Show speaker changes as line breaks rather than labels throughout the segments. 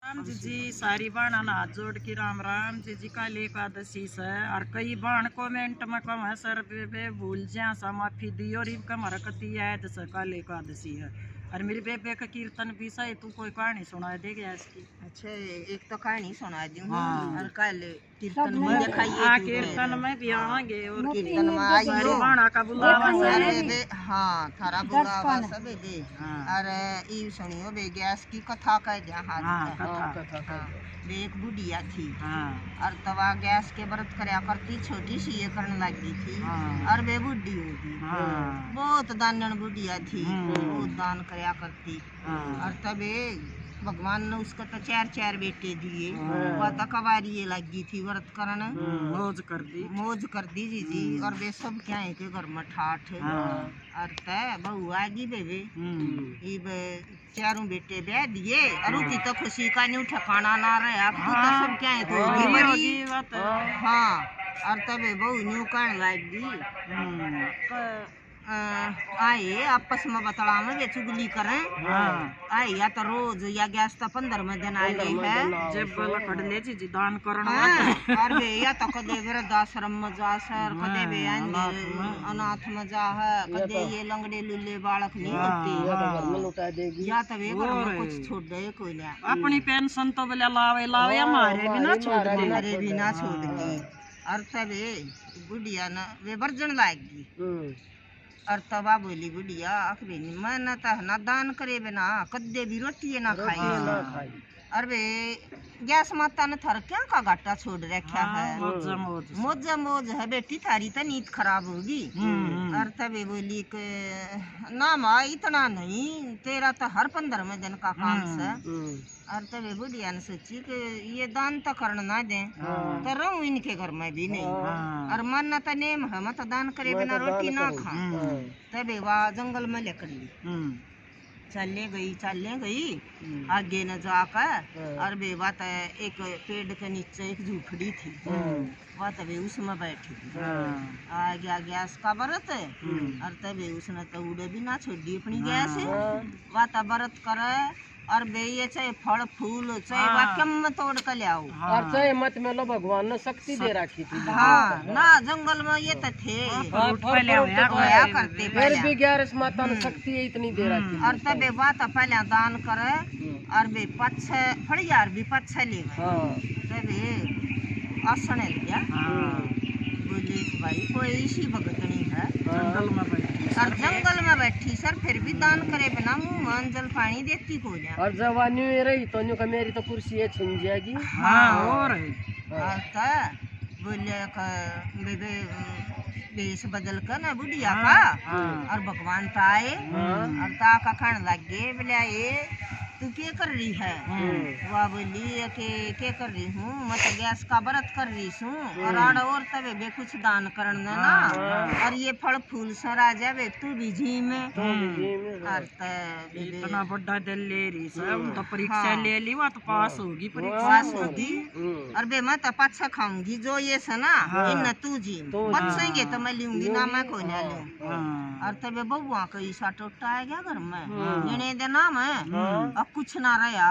राम जी सारी बाणा ना हाथ जोड़ के राम राम जी काल एकादशी से और कई बाण कमेंट में कम है सर बे भूल जा सा माफी दी और इनका मरकती याद से काल एकादशी है और मेरी बेबे का कीर्तन भी सही तू कोई कहानी सुना दे गया इसकी।
अच्छा एक तो कहानी सुना दी
हाँ।
और कल कीर्तन में दिखाइए।
हाँ कीर्तन में भी आएंगे और
कीर्तन में आइयो
बाणा का बुलावा
बे हाँ थारा बुलावा सब दे।
हाँ।
और ई सुनियो बे गैस की कथा कह दिया हाथ
हाँ,
का।
कथा।
हाँ, बे एक बुढ़िया थी।
हाँ।
और तवा गैस के व्रत करया करती छोटी सी ये करने लगी थी।
हाँ।
और बे बुढ़ी होगी।
हाँ।
बहुत दानन बुढ़िया थी। बहुत दान करया करती।
हाँ।
और तबे भगवान ने उसको तो चार बेटे दिए। वह तो कवारी लगी थी व्रत करने। मौज कर दी जी। और वे सब क्या है के घर में ठाठ। और तय बहू आगी बेबे चारों बेटे ब्याह दिए और उनकी तो खुशी का न्यू ठिकाना ना रहा। तो सब क्या है तो हाँ। और तबे बहू न्यू कहने लगी आए आपस में बतला में वे चुगली करें। आए या तो रोज या गैस तो 15 दिन आ गई है
जब लकड़ ले जी दान करना।
और वे या तो कदे वृद्धाश्रम में जा सर कदे वे अनाथ में जा है कदे ये लंगड़े लुल्ले बालक नहीं होते या तो वे घर में कुछ छोड़ दे कोई ना
अपनी पेंशन तो बोले लावे हमारे भी ना छोड़ दे
हमारे भी ना छोड़ दी। और तबे बुढ़िया ना वे वर्जन लाएगी। और तबा बोली बुढ़िया अखबे मैं तो ना दान करे बिना कद्दे भी रोटी ना खाई। और वे गैस माता ने थर क्या का घाटा छोड़ रखा है। मौज है बेटी थारी तो नींद खराब होगी। और तबे बोली के ना माँ इतना नहीं तेरा तो हर 15 दिन का काम से। और तबे बुढ़िया ने सोची कि ये दान तो करना ना दे तो रहूं इनके घर में भी नहीं। और मन तो नेम है मत दान करे बिना रोटी ना खा। तबे वह जंगल में लेकर ली चले गई आगे न जाकर। और बे बात एक पेड़ के नीचे एक झूपड़ी थी। वह तबे उसमें बैठी थी। आगे गैस का व्रत। और तबे उसने तो उड़े भी ना छोड़ी अपनी गैस। वह तो व्रत करे और बे ये चाहे फल फूल चाहे वाक्यम में तोड़ कर ले आओ।
और चाहे मत में लो भगवान ने शक्ति दे रखी थी।
हाँ ना जंगल में ये तो थे करते
फिर भी 11 माता ने शक्ति इतनी दे रखी।
और तबे बात पहले दान करे और बे पछे फड़ियार भी पछे ले तबे आसने लिया। बोले भाई कोई इसी भगत नहीं है और जंगल में बैठी सर फिर भी दान करे बिना मुँह में जल पानी देती को ना।
और जवानी में रही तो न्यू का मेरी तो कुर्सी है छिन जाएगी।
हाँ और
बोले बेबे बेस बदल कर ना बुढ़िया का और भगवान तो आए और ता का खाने लग गए। बोले ये तू क्या कर रही है। वह बोली के कर रही हूँ मैं तो गैस का व्रत कर रही हूँ और तबे बे कुछ दान करना ना और ये फल फूल सरा जावे तू भी जी में।
इतना बड़ा दिल ले रही सब तो परीक्षा ले ली वह तो पास होगी
पास होगी। और बे मैं तो पाछा खाऊंगी जो ये से ना इन तू जी बचेंगे तो मैं लूंगी ना मैं कोई ना लूँ। और तबे बउआ का ईसा टोटा आ गया घर में इन्हें देना मैं कुछ ना रहा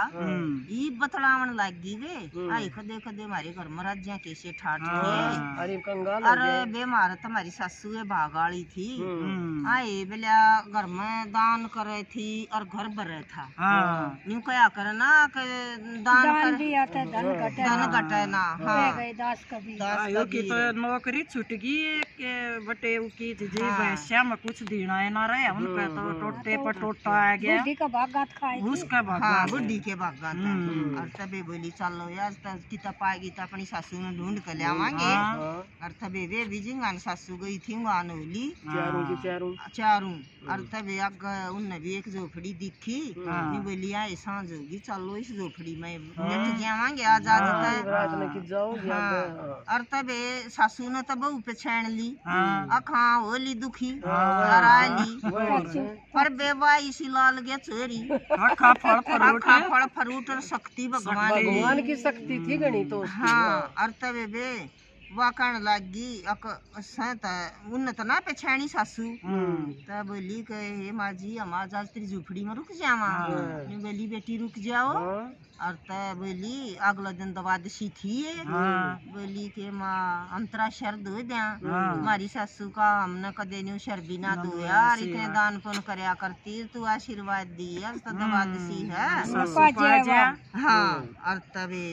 ये बतलावन लगी वे आई कदे हमारे घर में राज्य कैसे ठाठ थे। अरे बेमार तुम्हारी सासू भागाड़ी थी आए बेला घर में दान करे थी और घर भरे था। यूं क्या करे ना दान कर धन घटे ना।
तो नौकरी छूट गई बटे की भैया में कुछ देना है ना रहे उनका तो टोटे पर टोटा आ गया उसका
हाँ बुढ़ी के बागा था। और तबे बोली चलो यार किता पाएगी तो अपनी सासू ने ढूंढ कर ले आवांगे। और तबे वे बिजिंगान सासू गई थी वहां होली चारों। और तबे उनने भी एक झोपड़ी दिखी नहीं बोली आए सांझ होगी चलो इस झोपड़ी में बैठ जावांगे आज और तबे सासू ने तो बहू पे छेड़ ली अखा होली दुखी पर बेवा इसी लाल गया चोरी फल फ्रूट और शक्ति भगवान
की शक्ति थी गणी तो।
हाँ और तबे बे वह कहने लगी उन्नत ना पछाणी सासू तब बोली के हे माँ जी हम आज तेरी झुपड़ी में रुक जावा। बोली बेटी रुक जाओ और तब बोली अगला दिन दवादशी थी ये।
हाँ।
बोली के माँ अंतरा शर्द हो दिया
हाँ।
हमारी सासू का हमने कदे न्यू शर्दी ना दो यार इतने दान पुण्य करया करती तू आशीर्वाद दी अब तो दवादशी है। हाँ और तबे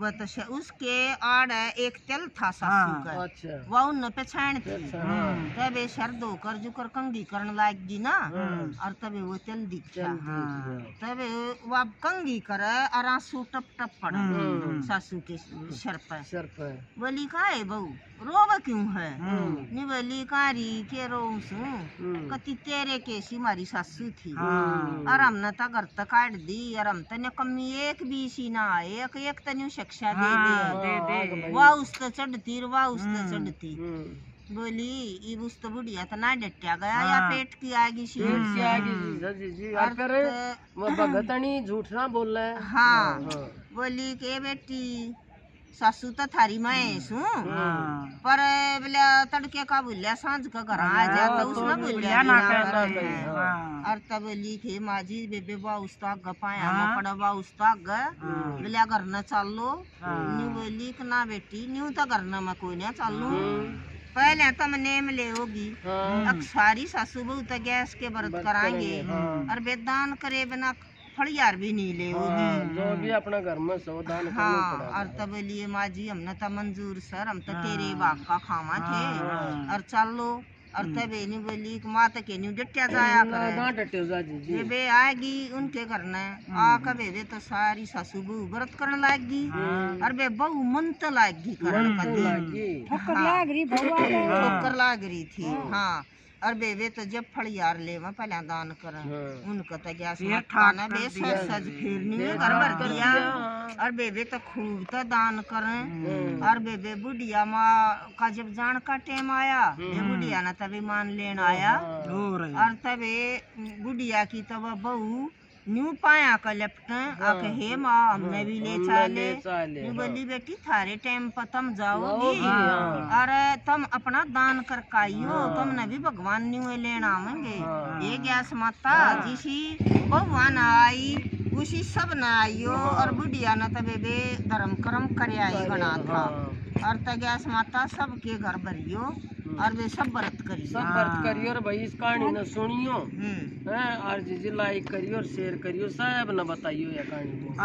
वो तो उसके आड़ एक तेल था सासू का
अच्छा
वह उन पहचान थी।
हाँ
तबे शर्द होकर जुकर कंगी करने लाग गी ना और तबे वो तेल दिखा तबे वो कंगी करे और आंसू टप टप पड़ा सासू के सर पर।
सर पर
बोली का है बहू रोवा क्यों है? नहीं बोली कारी के रो कति तेरे केसी मारी सासू थी और हमने तो घर तक काट दी और हम तो कमी एक भी सी ना एक एक तन्यू शिक्षा दे वाह उस तो चढ़ती वाह उस तो चढ़ती। बोली ये उस तो बुढ़िया तो ना डटिया गया या पेट की आगी सी
जी भगतनी झूठ ना बोल रहा है।
हाँ बोली के बेटी सासू तो थारी मैं सू पर बोला तड़के का बोलिया सांझ का घर आ जा तो उसमें बोलिया और तब बोली के माजी बेबे बा उस्ता गपाया मैं पड़ा बा उस्ता ग बोलिया घर न चालो नी बोली कि ना बेटी न्यू तो घर न मैं कोई ना चालू पहले तो मैं नेम ले होगी अक्सारी सासू बहू तो गैस के व्रत कराएंगे और बेदान करे बिना फड़ियार भी नहीं ले होगी
जो भी अपना घर में सावधान
हाँ और तब लिए माँ जी हमने तो मंजूर सर हम तो तेरे बाप का खामा थे और चलो और तब नहीं बोली कि माँ तक नहीं डटिया जाया करे बेबे आएगी उनके घर ने आकर बेबे तो सारी सासू बहू व्रत करने लागी और बे बहू मन तो लागी करने ठोकर लाग रही थी। हाँ और बेबे तो जब फड़ियार ले वहाँ पहले दान कर उनको तो गैस खाना बे सज सज फिरनी घर भर दिया और बेबे तो खूब तो दान करें और बेबे बुढ़िया माँ का जब जान का टाइम आया ये बुढ़िया ना तभी मान लेना आया और तबे बुढ़िया की तब बहू न्यू पाया का लेफ्ट आके हे माँ हमने भी ले चाले बोली बेटी थारे टाइम पर तुम जाओगी और तुम अपना दान कर काइयो तुमने भी भगवान न्यू लेना आवेंगे ये गैस माता जिसी भगवान आई उसी सब न आइयो और बुढ़िया न तबे बे धर्म कर्म कर आई बना था और त गैस माता सबके घर भरियो और वे सब व्रत करियो
और भाई इस कहानी न सुनियो हैं और जी लाइक करियो और शेयर करियो सब न बताइयो ये कहानी को।